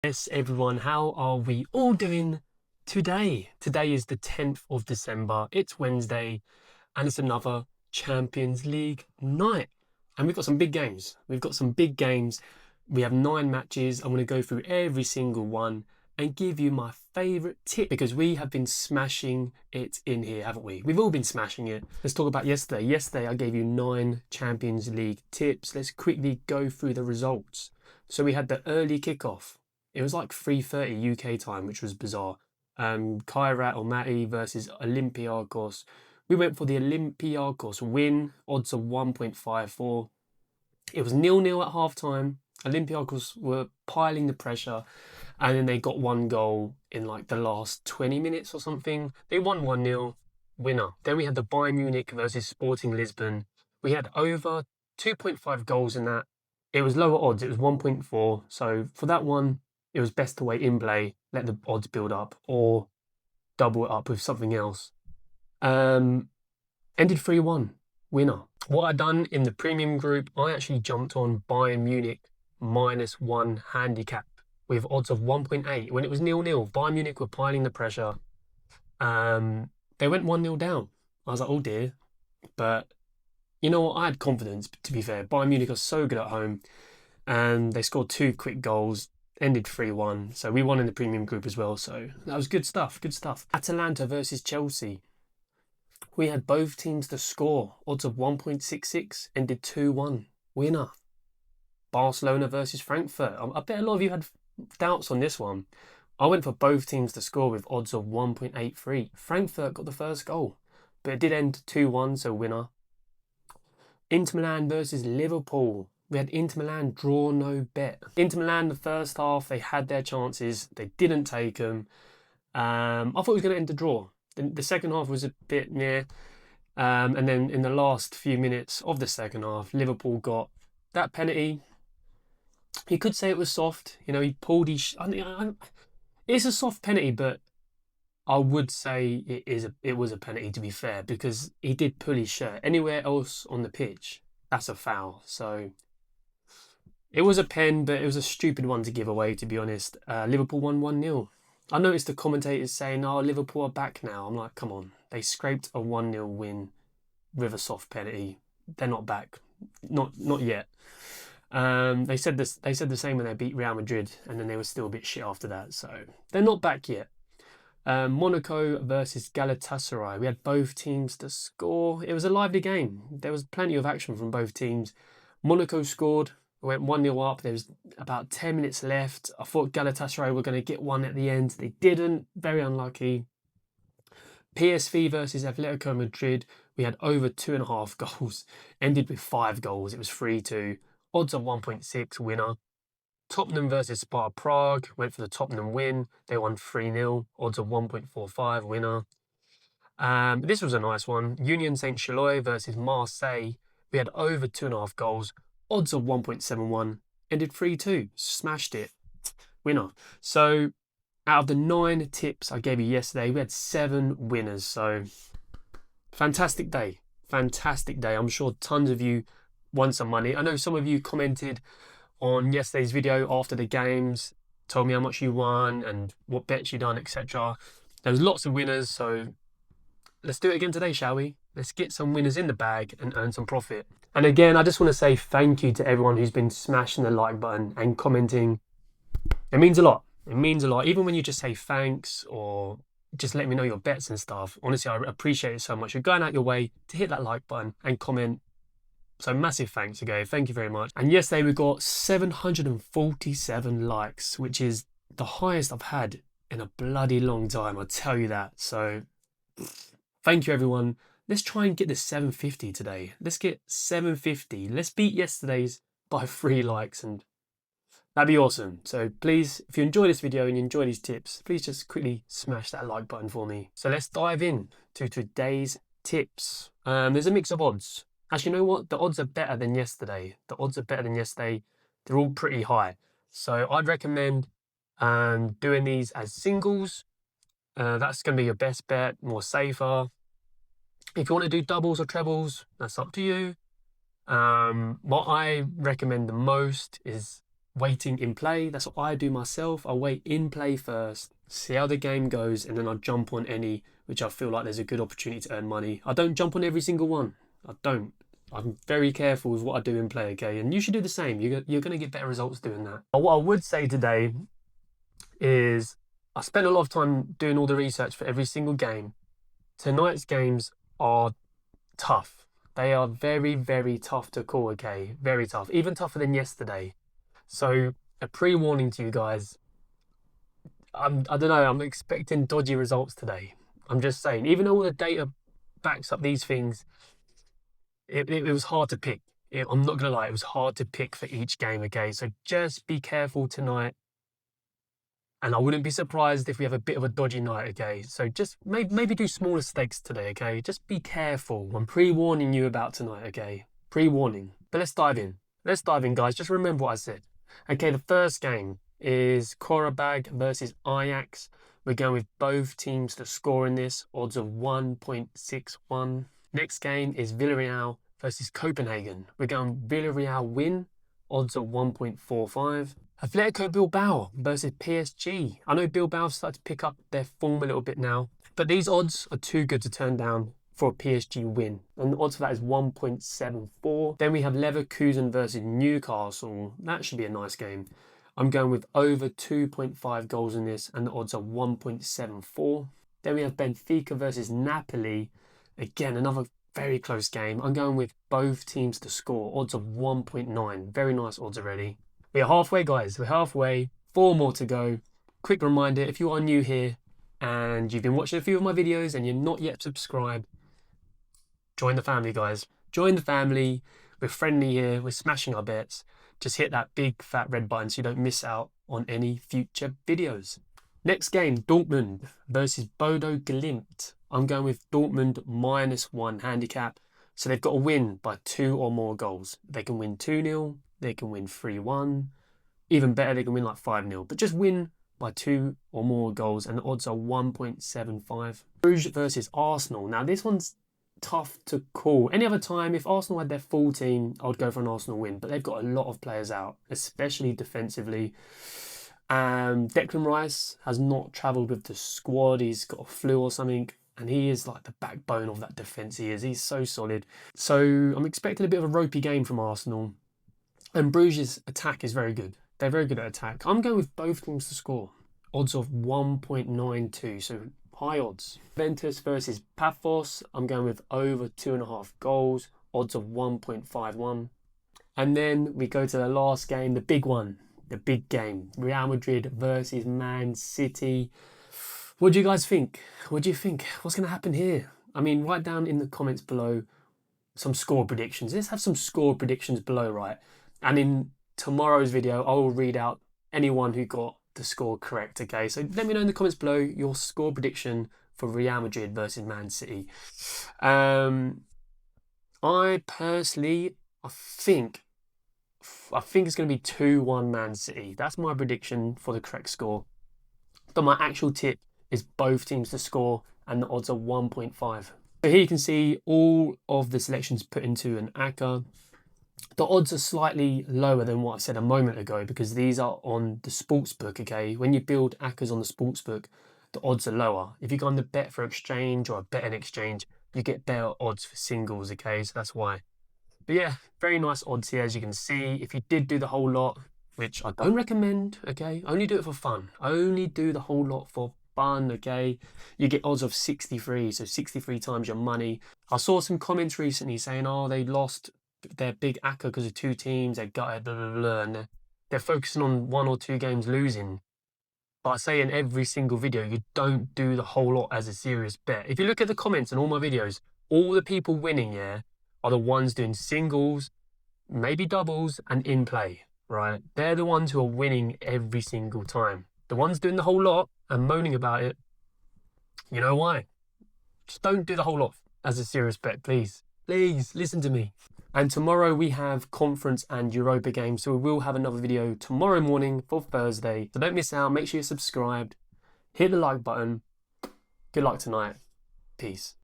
Yes, everyone, how are we all doing today? Today is the 10th of December. It's Wednesday, and it's another Champions League night. And we've got some big games. We've got some big games. We have 9 matches. I'm going to go through every single one and give you my favourite tip because we have been smashing it in here, haven't we? We've all been smashing it. Let's talk about yesterday. Yesterday, I gave you 9 Champions League tips. Let's quickly go through the results. So we had the early kickoff. It was like 3:30 UK time, which was bizarre. Kairat or Matty versus Olympiacos. We went for the Olympiacos win, odds of 1.54. It was 0-0 at half time. Olympiacos were piling the pressure, and then they got one goal in like the last 20 minutes or something. They won 1-0, winner. Then we had the Bayern Munich versus Sporting Lisbon. We had over 2.5 goals in that. It was lower odds, it was 1.4. So for that one, it was best to wait in play, let the odds build up, or double it up with something else. Ended 3-1, winner. What I done in the premium group, I actually jumped on Bayern Munich -1 handicap with odds of 1.8. When it was 0-0, Bayern Munich were piling the pressure. They went 1-0 down. I was like, oh dear. But you know what? I had confidence, to be fair. Bayern Munich are so good at home, and they scored 2 quick goals. Ended 3-1, so we won in the premium group as well, so that was good stuff, good stuff. Atalanta versus Chelsea. We had both teams to score, odds of 1.66, ended 2-1, winner. Barcelona versus Frankfurt. I bet a lot of you had doubts on this one. I went for both teams to score with odds of 1.83. Frankfurt got the first goal, but it did end 2-1, so winner. Inter Milan versus Liverpool. We had Inter Milan draw no bet. Inter Milan, the first half, they had their chances. They didn't take them. I thought it was going to end a draw. The second half was a bit near. And then in the last few minutes of the second half, Liverpool got that penalty. You could say it was soft. You know, he pulled his... it's a soft penalty, but I would say it was a penalty, to be fair, because he did pull his shirt. Anywhere else on the pitch, that's a foul. So... it was a pen, but it was a stupid one to give away, to be honest. Liverpool won 1-0. I noticed the commentators saying, oh, Liverpool are back now. I'm like, come on. They scraped a 1-0 win with a soft penalty. They're not back. Not yet. They said this. They said the same when they beat Real Madrid, and then they were still a bit shit after that. So they're not back yet. Monaco versus Galatasaray. We had both teams to score. It was a lively game. There was plenty of action from both teams. Monaco scored. Went 1-0 up. There was about 10 minutes left. I thought Galatasaray were going to get one at the end. They didn't. Very unlucky. PSV versus Atletico Madrid. We had over 2.5 goals. Ended with 5 goals. It was 3-2. Odds of 1.6, winner. Tottenham versus Sparta Prague. Went for the Tottenham win. They won 3-0. Odds of 1.45, winner. This was a nice one. Union Saint-Gilloise versus Marseille. We had over 2.5 goals. Odds of 1.71, ended 3-2, smashed it, winner. So out of the 9 tips I gave you yesterday, we had 7 winners. So fantastic day, fantastic day. I'm sure tons of you won some money. I know some of you commented on yesterday's video after the games, told me how much you won and what bets you done, etc. There was lots of winners, so let's do it again today, shall we? Let's get some winners in the bag and earn some profit. And again, I just want to say thank you to everyone who's been smashing the like button and commenting. It means a lot. It means a lot. Even when you just say thanks or just let me know your bets and stuff. Honestly, I appreciate it so much. You're going out your way to hit that like button and comment. So massive thanks again. Thank you very much. And yesterday we got 747 likes, which is the highest I've had in a bloody long time. I'll tell you that. So thank you, everyone. Let's try and get this 750 today. Let's get 750. Let's beat yesterday's by 3 likes, and that'd be awesome. So please, if you enjoy this video and you enjoy these tips, please just quickly smash that like button for me. So let's dive in to today's tips. There's a mix of odds. Actually, you know what? The odds are better than yesterday. The odds are better than yesterday. They're all pretty high. So I'd recommend doing these as singles. That's going to be your best bet, more safer. If you want to do doubles or trebles, that's up to you. What I recommend the most is waiting in play. That's what I do myself. I wait in play first, see how the game goes, and then I jump on any which I feel like there's a good opportunity to earn money. I don't jump on every single one. I don't. I'm very careful with what I do in play, okay? And you should do the same. You're going to get better results doing that. But what I would say today is I spent a lot of time doing all the research for every single game. Tonight's games are tough. They are very, very tough to call, okay? Very tough. Even tougher than yesterday. So a pre-warning to you guys. I don't know, I'm expecting dodgy results today. I'm just saying, even though all the data backs up these things, it was hard to pick. I'm not going to lie, it was hard to pick for each game, okay? So just be careful tonight. And I wouldn't be surprised if we have a bit of a dodgy night, okay? So just maybe do smaller stakes today, okay? Just be careful. I'm pre-warning you about tonight, okay? Pre-warning. But let's dive in. Let's dive in, guys. Just remember what I said. Okay, the first game is Korabag versus Ajax. We're going with both teams to score in this, odds of 1.61. Next game is Villarreal versus Copenhagen. We're going Villarreal win, odds of 1.45. Atletico Bilbao versus PSG. I know Bilbao have started to pick up their form a little bit now, but these odds are too good to turn down for a PSG win. And the odds for that is 1.74. Then we have Leverkusen versus Newcastle. That should be a nice game. I'm going with over 2.5 goals in this, and the odds are 1.74. Then we have Benfica versus Napoli. Again, another very close game. I'm going with both teams to score, odds of 1.9. Very nice odds already. We're halfway, guys. We're halfway. 4 more to go. Quick reminder, if you are new here and you've been watching a few of my videos and you're not yet subscribed, join the family, guys. Join the family. We're friendly here. We're smashing our bets. Just hit that big fat red button so you don't miss out on any future videos. Next game, Dortmund versus Bodo Glimt. I'm going with Dortmund -1 handicap. So they've got to win by 2 or more goals. They can win 2-0. They can win 3-1. Even better, they can win like 5-0. But just win by 2 or more goals, and the odds are 1.75. Bruges versus Arsenal. Now this one's tough to call. Any other time, if Arsenal had their full team, I would go for an Arsenal win. But they've got a lot of players out, especially defensively. Declan Rice has not travelled with the squad. He's got a flu or something. And he is like the backbone of that defence. He's so solid. So I'm expecting a bit of a ropey game from Arsenal. And Bruges' attack is very good. They're very good at attack. I'm going with both teams to score. Odds of 1.92, so high odds. Juventus versus Paphos. I'm going with over 2.5 goals. Odds of 1.51. And then we go to the last game, the big one. The big game. Real Madrid versus Man City. What do you guys think? What do you think? What's going to happen here? I mean, write down in the comments below some score predictions. Let's have some score predictions below, right? And in tomorrow's video, I will read out anyone who got the score correct, okay? So let me know in the comments below your score prediction for Real Madrid versus Man City. I personally, I think it's going to be 2-1 Man City. That's my prediction for the correct score. But my actual tip is both teams to score, and the odds are 1.5. So here you can see all of the selections put into an ACCA. The odds are slightly lower than what I said a moment ago because these are on the sportsbook, okay? When you build ACCAs on the sportsbook, the odds are lower. If you go on the bet for exchange or a bet and exchange, you get better odds for singles, okay? So that's why. But yeah, very nice odds here, as you can see. If you did do the whole lot, which I don't recommend, okay? Only do it for fun. Only do the whole lot for fun, okay? You get odds of 63, so 63 times your money. I saw some comments recently saying, oh, they lost their big ACCA because of 2 teams, they're gutted, blah, blah, blah, and they're focusing on 1 or 2 games losing. But I say in every single video, you don't do the whole lot as a serious bet. If you look at the comments in all my videos, all the people winning, yeah, are the ones doing singles, maybe doubles, and in play, right? They're the ones who are winning every single time. The ones doing the whole lot and moaning about it, you know why? Just don't do the whole lot as a serious bet, please. Please, listen to me. And tomorrow we have conference and Europa games, so we will have another video tomorrow morning for Thursday. So don't miss out, make sure you're subscribed, hit the like button. Good luck tonight. Peace.